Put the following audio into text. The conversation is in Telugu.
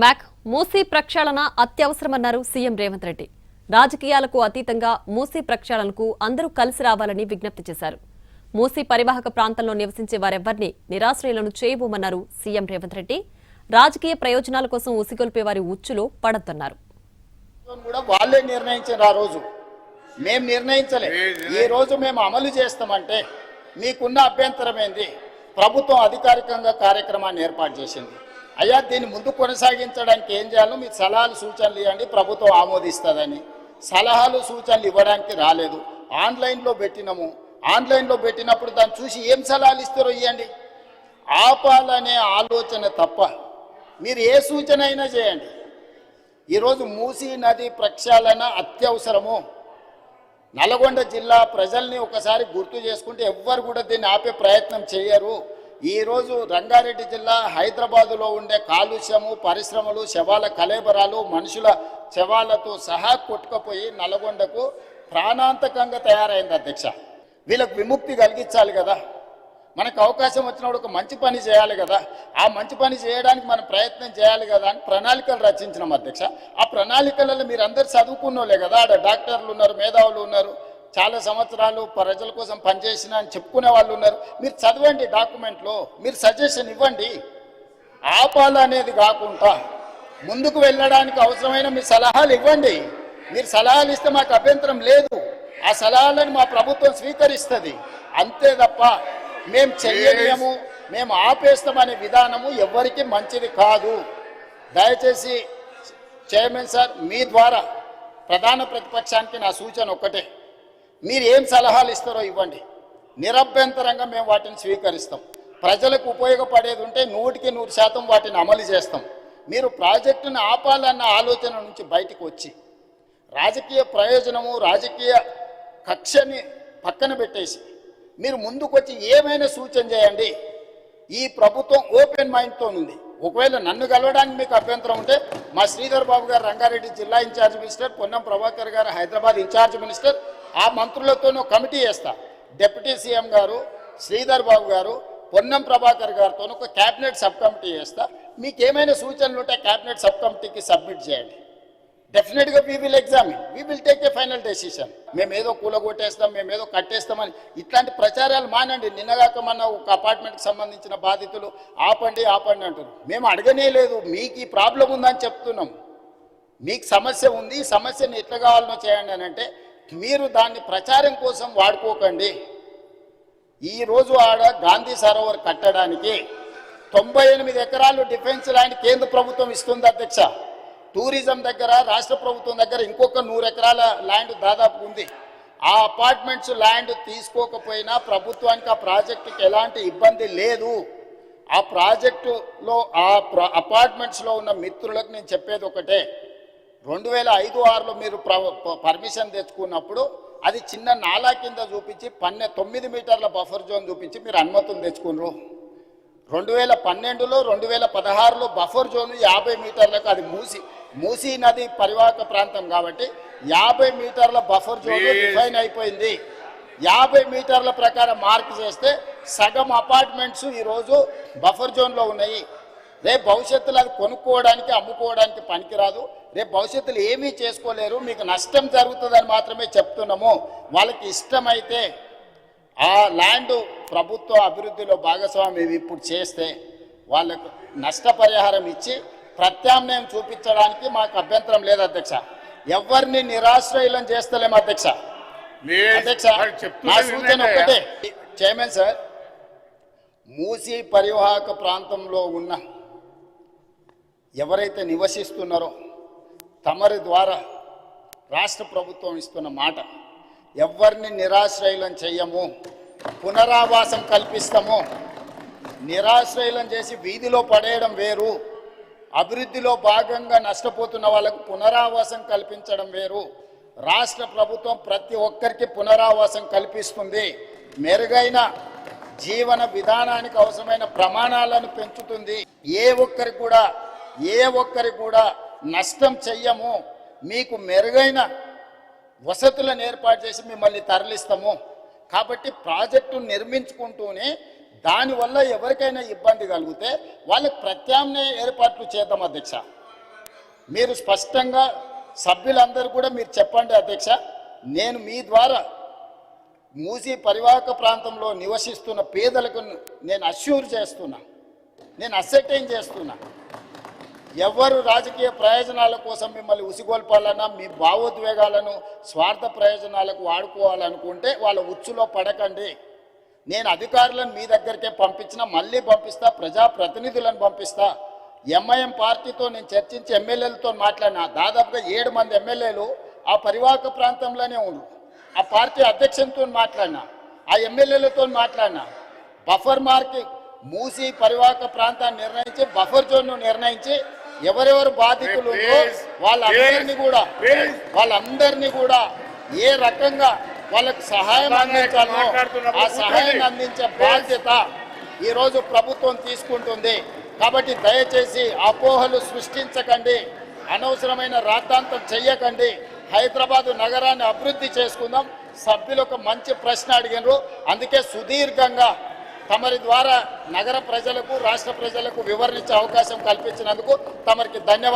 బ్యాక్ మూసీ ప్రక్షాళన అత్యవసరమన్నారు సీఎం రేవంత్ రెడ్డి. రాజకీయాలకు అతీతంగా మూసీ ప్రక్షాళనకు అందరూ కలిసి రావాలని విజ్ఞప్తి చేశారు. మూసీ పరివాహక ప్రాంతంలో నివసించే వారెవ్వరినీ నిరాశ్రయులను చేయబోమన్నారు సీఎం రేవంత్ రెడ్డి. రాజకీయ ప్రయోజనాల కోసం ఉసిగొల్పే వారి ఉచ్చులో పడొద్దన్నారు. వాళ్ళే నిర్ణయించారు, ఆ రోజు మేము నిర్ణయించలే. ఈ రోజు మేము అమలు చేస్తామంటే మీకున్న అభ్యంతరం ఏంది? ప్రభుత్వం అధికారికంగా కార్యక్రమాన్ని ఏర్పాటు చేసింది. అయ్యా, దీన్ని ముందు కొనసాగించడానికి ఏం చేయాలో మీరు సలహాలు సూచనలు ఇవ్వండి, ప్రభుత్వం ఆమోదిస్తుందని. సలహాలు సూచనలు ఇవ్వడానికి రాలేదు. ఆన్లైన్లో పెట్టినాము. ఆన్లైన్లో పెట్టినప్పుడు దాన్ని చూసి ఏం సలహాలు ఇస్తారో ఇవ్వండి. ఆపాలనే ఆలోచన తప్ప మీరు ఏ సూచన అయినా చేయండి. ఈరోజు మూసీ నది ప్రక్షాళన అత్యవసరము. నల్గొండ జిల్లా ప్రజల్ని ఒకసారి గుర్తు చేసుకుంటే ఎవ్వరు కూడా దీన్ని ఆపే ప్రయత్నం చేయరు. ఈరోజు రంగారెడ్డి జిల్లా హైదరాబాదులో ఉండే కాలుష్యము, పరిశ్రమలు, శవాల కలేబరాలు, మనుషుల శవాలతో సహా కొట్టుకుపోయి నల్గొండకు ప్రాణాంతకంగా తయారైంది. అధ్యక్ష, వీళ్ళకు విముక్తి కలిగించాలి కదా. మనకు అవకాశం వచ్చినప్పుడు ఒక మంచి పని చేయాలి కదా. ఆ మంచి పని చేయడానికి మనం ప్రయత్నం చేయాలి కదా అని ప్రణాళికలు రచించినాం. అధ్యక్ష, ఆ ప్రణాళికలలో మీరు అందరు చదువుకున్నోళ్ళే కదా. ఆడ డాక్టర్లు ఉన్నారు, మేధావులు ఉన్నారు, చాలా సంవత్సరాలు ప్రజల కోసం పనిచేసిన అని చెప్పుకునే వాళ్ళు ఉన్నారు. మీరు చదవండి, డాక్యుమెంట్లో మీరు సజెషన్ ఇవ్వండి. ఆపాలనేది కాకుండా ముందుకు వెళ్ళడానికి అవసరమైన మీ సలహాలు ఇవ్వండి. మీరు సలహాలు ఇస్తే మాకు అభ్యంతరం లేదు. ఆ సలహాలను మా ప్రభుత్వం స్వీకరిస్తుంది. అంతే తప్ప మేము చెయ్యలేము, మేము ఆపేస్తామనే విధానము ఎవరికి మంచిది కాదు. దయచేసి చైర్మన్ సార్, మీ ద్వారా ప్రధాన ప్రతిపక్షానికి నా సూచన ఒక్కటే, మీరు ఏం సలహాలు ఇస్తారో ఇవ్వండి. నిరభ్యంతరంగా మేము వాటిని స్వీకరిస్తాం. ప్రజలకు ఉపయోగపడేది ఉంటే 100% వాటిని అమలు చేస్తాం. మీరు ప్రాజెక్టును ఆపాలన్న ఆలోచన నుంచి బయటకు వచ్చి రాజకీయ ప్రయోజనము, రాజకీయ కక్షని పక్కన పెట్టేసి మీరు ముందుకొచ్చి ఏమైనా సూచన చేయండి. ఈ ప్రభుత్వం ఓపెన్ మైండ్తో ఉంది. ఒకవేళ నన్ను కలవడానికి మీకు అభ్యంతరం ఉంటే మా శ్రీధర్ బాబు గారు రంగారెడ్డి జిల్లా ఇన్ఛార్జ్ మినిస్టర్, పొన్నం ప్రభాకర్ గారు హైదరాబాద్ ఇన్ఛార్జ్ మినిస్టర్, ఆ మంత్రులతోనూ కమిటీ చేస్తా. డిప్యూటీ సీఎం గారు, శ్రీధర్ బాబు గారు, పొన్నం ప్రభాకర్ గారితో ఒక క్యాబినెట్ సబ్ కమిటీ చేస్తా. మీకు ఏమైనా సూచనలు ఉంటే క్యాబినెట్ సబ్ కమిటీకి సబ్మిట్ చేయండి. డెఫినెట్గా we will examine, we will take a final decision. మేమేదో కూలగొట్టేస్తాం, మేమేదో కట్టేస్తామని ఇట్లాంటి ప్రచారాలు మానండి. నిన్నగాక మన ఒక అపార్ట్మెంట్కి సంబంధించిన బాధితులు ఆపండి ఆపండి అంటారు. మేము అడగనే లేదు, మీకు ఈ ప్రాబ్లం ఉందని చెప్తున్నాం. మీకు సమస్య ఉంది, ఈ సమస్యను ఎట్లా కావాలనో చేయండి అని అంటే మీరు దాన్ని ప్రచారం కోసం వాడుకోకండి. ఈరోజు ఆడ గాంధీ సరోవర్ కట్టడానికి 98 ఎకరాలు డిఫెన్స్ ల్యాండ్ కేంద్ర ప్రభుత్వం ఇస్తుంది. అధ్యక్ష, టూరిజం దగ్గర రాష్ట్ర ప్రభుత్వం దగ్గర ఇంకొక 100 ఎకరాల ల్యాండ్ దాదాపు ఉంది. ఆ అపార్ట్మెంట్స్ ల్యాండ్ తీసుకోకపోయినా ప్రభుత్వానికి ఆ ప్రాజెక్టుకి ఎలాంటి ఇబ్బంది లేదు. ఆ ప్రాజెక్టులో ఆ అపార్ట్మెంట్స్లో ఉన్న మిత్రులకు నేను చెప్పేది ఒకటే, 2005-06లో మీరు పర్మిషన్ తెచ్చుకున్నప్పుడు అది చిన్న నాలా కింద చూపించి 9 మీటర్ల బఫర్ జోన్ చూపించి మీరు అనుమతులు తెచ్చుకున్నారు. 2012లో 2016లో బఫర్ జోన్ 50 మీటర్లకు, అది మూసీ నది పరివాహక ప్రాంతం కాబట్టి 50 మీటర్ల బఫర్ జోన్ డిఫైన్ అయిపోయింది. 50 మీటర్ల ప్రకారం మార్క్ చేస్తే సగం అపార్ట్మెంట్స్ ఈరోజు బఫర్ జోన్లో ఉన్నాయి. రేపు భవిష్యత్తులో అది కొనుక్కోవడానికి, అమ్ముకోవడానికి పనికిరాదు. రేపు భవిష్యత్తులో ఏమీ చేసుకోలేరు, మీకు నష్టం జరుగుతుందని మాత్రమే చెప్తున్నాము. వాళ్ళకి ఇష్టమైతే ఆ ల్యాండ్ ప్రభుత్వ అభివృద్ధిలో భాగస్వామ్యం ఇప్పుడు చేస్తే వాళ్ళకు నష్టపరిహారం ఇచ్చి ప్రత్యామ్నాయం చూపించడానికి మాకు అభ్యంతరం లేదు. అధ్యక్ష, ఎవరిని నిరాశ్రయులను చేస్తలేము. అధ్యక్ష, నా సూచన ఒకటే చైర్మన్ సార్, మూసీ పరివాహక ప్రాంతంలో ఉన్న ఎవరైతే నివసిస్తున్నారో తమరి ద్వారా రాష్ట్ర ప్రభుత్వం ఇస్తున్న మాట, ఎవరిని నిరాశ్రయులను చెయ్యము, పునరావాసం కల్పిస్తాము. నిరాశ్రయులను చేసి వీధిలో పడేయడం వేరు, అభివృద్ధిలో భాగంగా నష్టపోతున్న వాళ్ళకు పునరావాసం కల్పించడం వేరు. రాష్ట్ర ప్రభుత్వం ప్రతి ఒక్కరికి పునరావాసం కల్పిస్తుంది. మెరుగైన జీవన విధానానికి అవసరమైన ప్రమాణాలను పెంచుతుంది. ఏ ఒక్కరికి కూడా నష్టం చెయ్యము. మీకు మెరుగైన వసతులను ఏర్పాటు చేసి మిమ్మల్ని తరలిస్తాము. కాబట్టి ప్రాజెక్టు నిర్మించుకుంటూనే దానివల్ల ఎవరికైనా ఇబ్బంది కలిగితే వాళ్ళకి ప్రత్యామ్నాయ ఏర్పాట్లు చేద్దాం అధ్యక్ష. మీరు స్పష్టంగా సభ్యులందరూ కూడా మీరు చెప్పండి అధ్యక్ష, నేను మీ ద్వారా మూసీ పరివాహక ప్రాంతంలో నివసిస్తున్న పేదలకు నేను అష్యూర్ చేస్తున్నా, నేను అసెర్టైన్ చేస్తున్నా, ఎవరు రాజకీయ ప్రయోజనాల కోసం మిమ్మల్ని ఉసిగొల్పాలన్నా మీ భావోద్వేగాలను స్వార్థ ప్రయోజనాలకు వాడుకోవాలనుకుంటే వాళ్ళ ఉచ్చులో పడకండి. నేను అధికారులను మీ దగ్గరికే పంపించినా, మళ్ళీ పంపిస్తా, ప్రజాప్రతినిధులను పంపిస్తా. ఎంఐఎం పార్టీతో నేను చర్చించి ఎమ్మెల్యేలతో మాట్లాడినా, దాదాపుగా 7 మంది ఎమ్మెల్యేలు ఆ పరివాహక ప్రాంతంలోనే ఉన్నారు. ఆ పార్టీ అధ్యక్షునితో మాట్లాడినా, ఆ ఎమ్మెల్యేలతో మాట్లాడినా, బఫర్ మార్క్ మూసి పరివాహక ప్రాంతాన్ని నిర్ణయించి బఫర్ జోన్ను నిర్ణయించి ఎవరెవరు బాధితులు వాళ్ళందరినీ కూడా ఏ రకంగా వాళ్ళకి సహాయం అందించాలో ఆ సహాయాన్ని అందించే బాధ్యత ఈరోజు ప్రభుత్వం తీసుకుంటుంది. కాబట్టి దయచేసి అపోహలు సృష్టించకండి, అనవసరమైన రాద్ధాంతం చెయ్యకండి. హైదరాబాదు నగరాన్ని అభివృద్ధి చేసుకుందాం. సభ్యులు ఒక మంచి ప్రశ్న అడిగినారు, అందుకే సుదీర్ఘంగా తమరి ద్వారా నగర ప్రజలకు రాష్ట్ర ప్రజలకు వివరించే అవకాశం కల్పించినందుకు తమరికి ధన్యవాదాలు.